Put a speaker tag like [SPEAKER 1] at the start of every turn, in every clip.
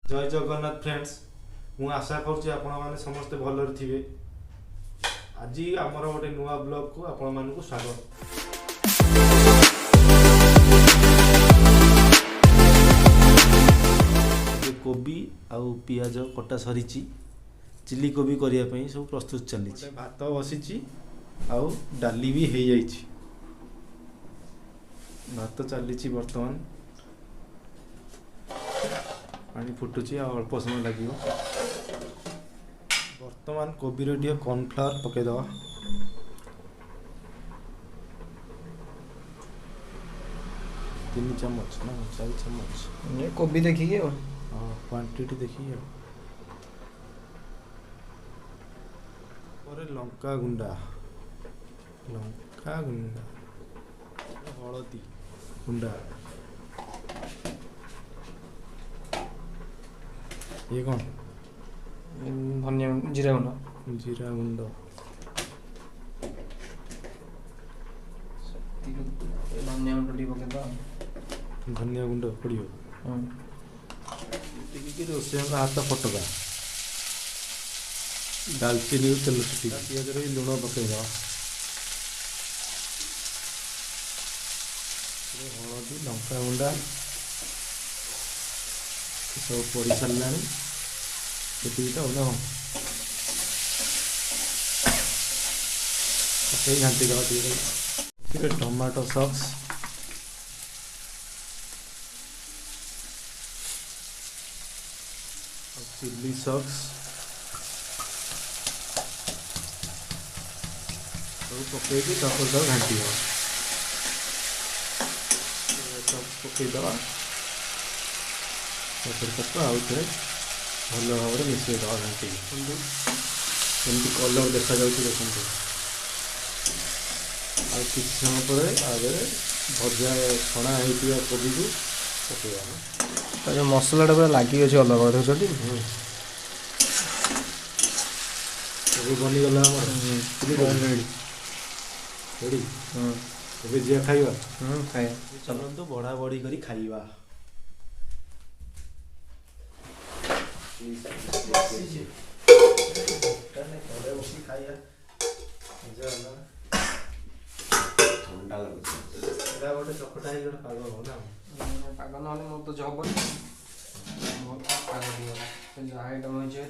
[SPEAKER 1] जय जगन्नाथ फ्रेंड्स मु आशा करुच्ची आपण मैंने समस्ते भलरे थे। आज आमर गोटे नुआ ब्लॉग को आपण मानक स्वागत। कोबी आउ पियाज कटा सरी चिली कोबी करने सब प्रस्तुत चली भात बसी आउ डाली भी हो जाइए। भात चली बर्तमान पानी फुटुची अल्प समय लगे। बर्तमान कोबी रे कॉर्नफ्लावर पकईदवा। तीन चम्मच ना 4 चम्मच
[SPEAKER 2] ये कोबी देखिए
[SPEAKER 1] हाँ क्वांटिटी देखिए। और लंका गुंडा हलदी गुंडा ये कौन
[SPEAKER 2] धनिया जीरा गुंड
[SPEAKER 1] जीरा गुंड
[SPEAKER 2] धनिया गुंड टी पकेदा
[SPEAKER 1] धनिया गुंड पड़ियो। रोषेई हाथ फटका दालचीनी तेल छुटी पिज लुण पकईद हलदी लंका गुंडा सब पड़ सारा घाटी दवा टमाटो सॉस चिली सॉस सब पकईकि घाटी पकईदवा आउ थे भल भाव में मिसईदवा घाटी कमी कलर देखा देखते आ कि समय पर आगे भजा छणा होता कोबी को पकड़ा
[SPEAKER 2] जो मसलाटा पूरा लगी अच्छे अलग देखी
[SPEAKER 1] कोबी बनीगला रेडी ଏବେ ଯିବା ଖାଇବା
[SPEAKER 2] ଖାଇବା
[SPEAKER 1] ଚାଲନ୍ତୁ ବଢ଼ା ବଢ଼ି କରି ଖାଇବା। ଥଣ୍ଡା ଲାଗୁଛି ଏଇଟା ଗୋଟେ ଚକଟା ହେଇକି ଗୋଟେ ପାଗ ହବ ନା
[SPEAKER 2] ପାଗ ନହେଲେ ମୋର ତ ଜବନି ମୋର ପାଗ ଟିକେ ଯାହା ଆଇଟମ୍ ହେଇଛି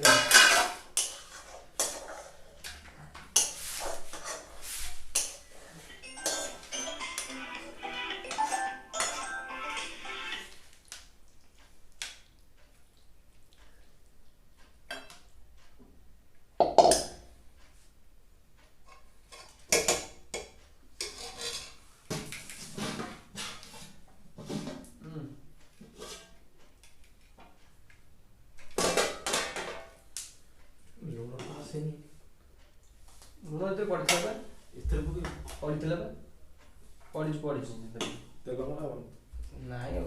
[SPEAKER 2] लुण एते पड़ता
[SPEAKER 1] ଏଥିରେ
[SPEAKER 2] पड़ता पड़ी
[SPEAKER 1] ତେଲ ମରା
[SPEAKER 2] ନାଇଁ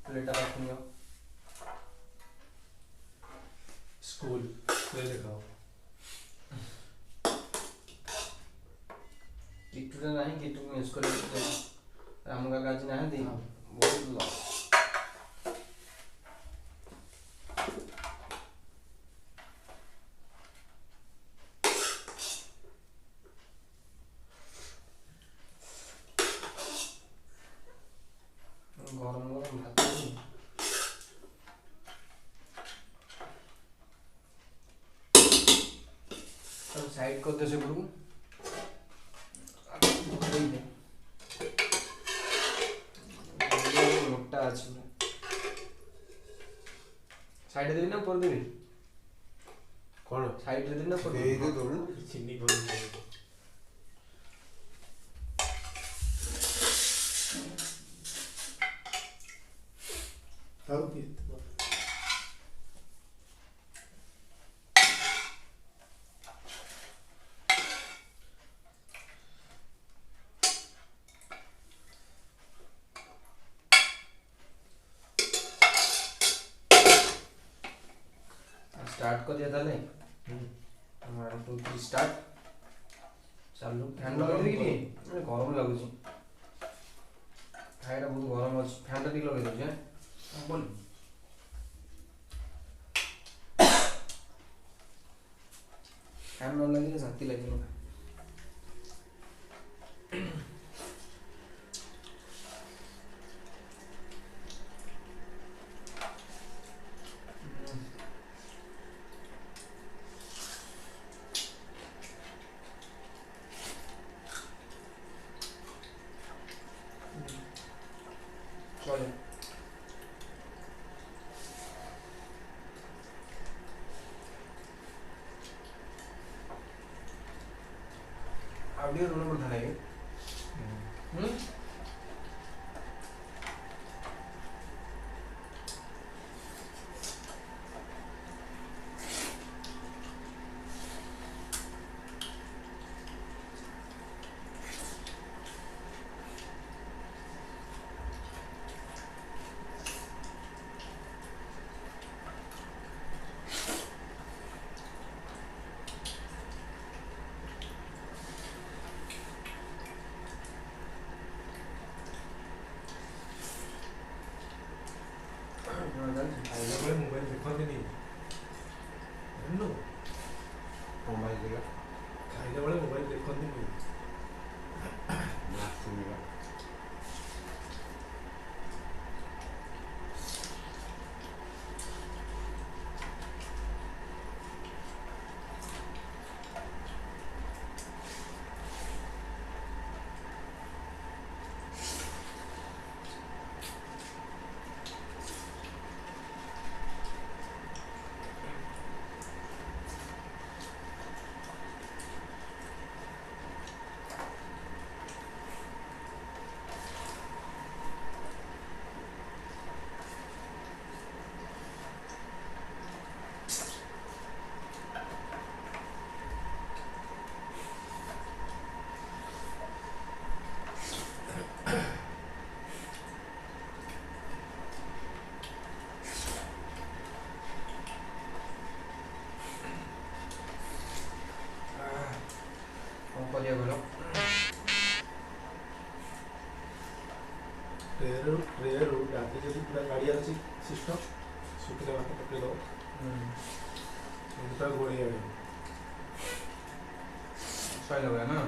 [SPEAKER 2] प्लेटा रखूंगा
[SPEAKER 1] स्कूल ले दिखाओ
[SPEAKER 2] किटुटा नहीं किटु मिस कर राम का काज ना दी बहुत लो गरम गरम भात साइड कर दे से गुरु मोटा अच्छे साइड देवी ना ऊपर देवी
[SPEAKER 1] कौन
[SPEAKER 2] साइड दे देना ऊपर
[SPEAKER 1] दे दो चीनी को आओ की
[SPEAKER 2] स्टार्ट कर दिया था नहीं 1 2 3 स्टार्ट चालू फैन लगा दे कि नहीं गरम लागुଛି ଖାଇଟା ବହୁତ ଗରମ ଅଛି ଫ୍ୟାନ୍ଟା ଟିକେ ଲଗେଇ ଦେଉଛି ବୋଲ ଫ୍ୟାନ୍ ନ ଲାଗିଲେ ଶାନ୍ତି ଲାଗିବ चले ऑडियो रोल पर ध्यान है
[SPEAKER 1] मोबाइल देखते नहीं
[SPEAKER 2] मोबाइल देगा
[SPEAKER 1] खाइला बेले मोबाइल देखते नहीं
[SPEAKER 2] କରିବା ଗଲ
[SPEAKER 1] ट्रेरू रात जब पूरा गाड़ी अच्छी सिस्टम सुखले भात पकड़ दो गोड़ी आगे
[SPEAKER 2] सही लग रहा है ना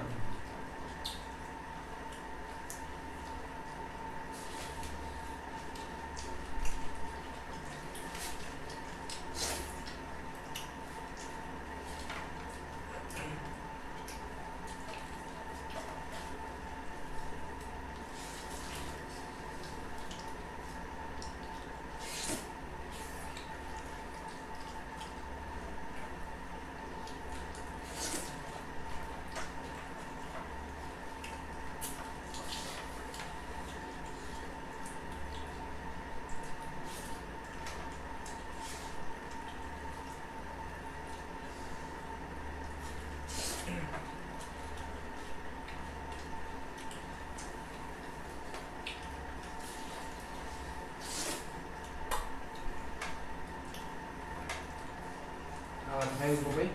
[SPEAKER 2] है वो भाई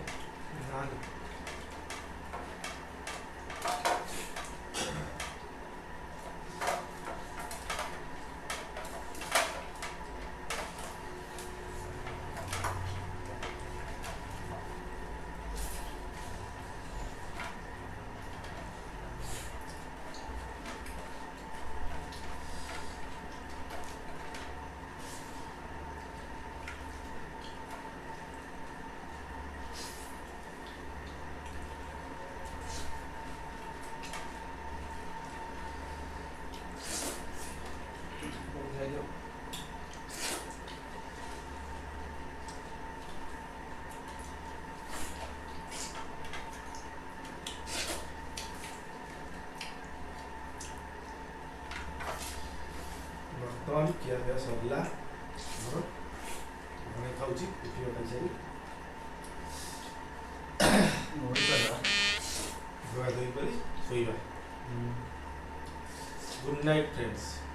[SPEAKER 1] ବର୍ତ୍ତମାନ ଖିଆ ପିଆ ସରିଲା ଆମର ଘରେ ଖାଉଛି ପିଠିବ ଖାଇସାରି ଧୁଆ ଧୋଇ କରି ଶୋଇବା ଗୁଡ୍ ନାଇଟ୍ ଫ୍ରେଣ୍ଡସ୍।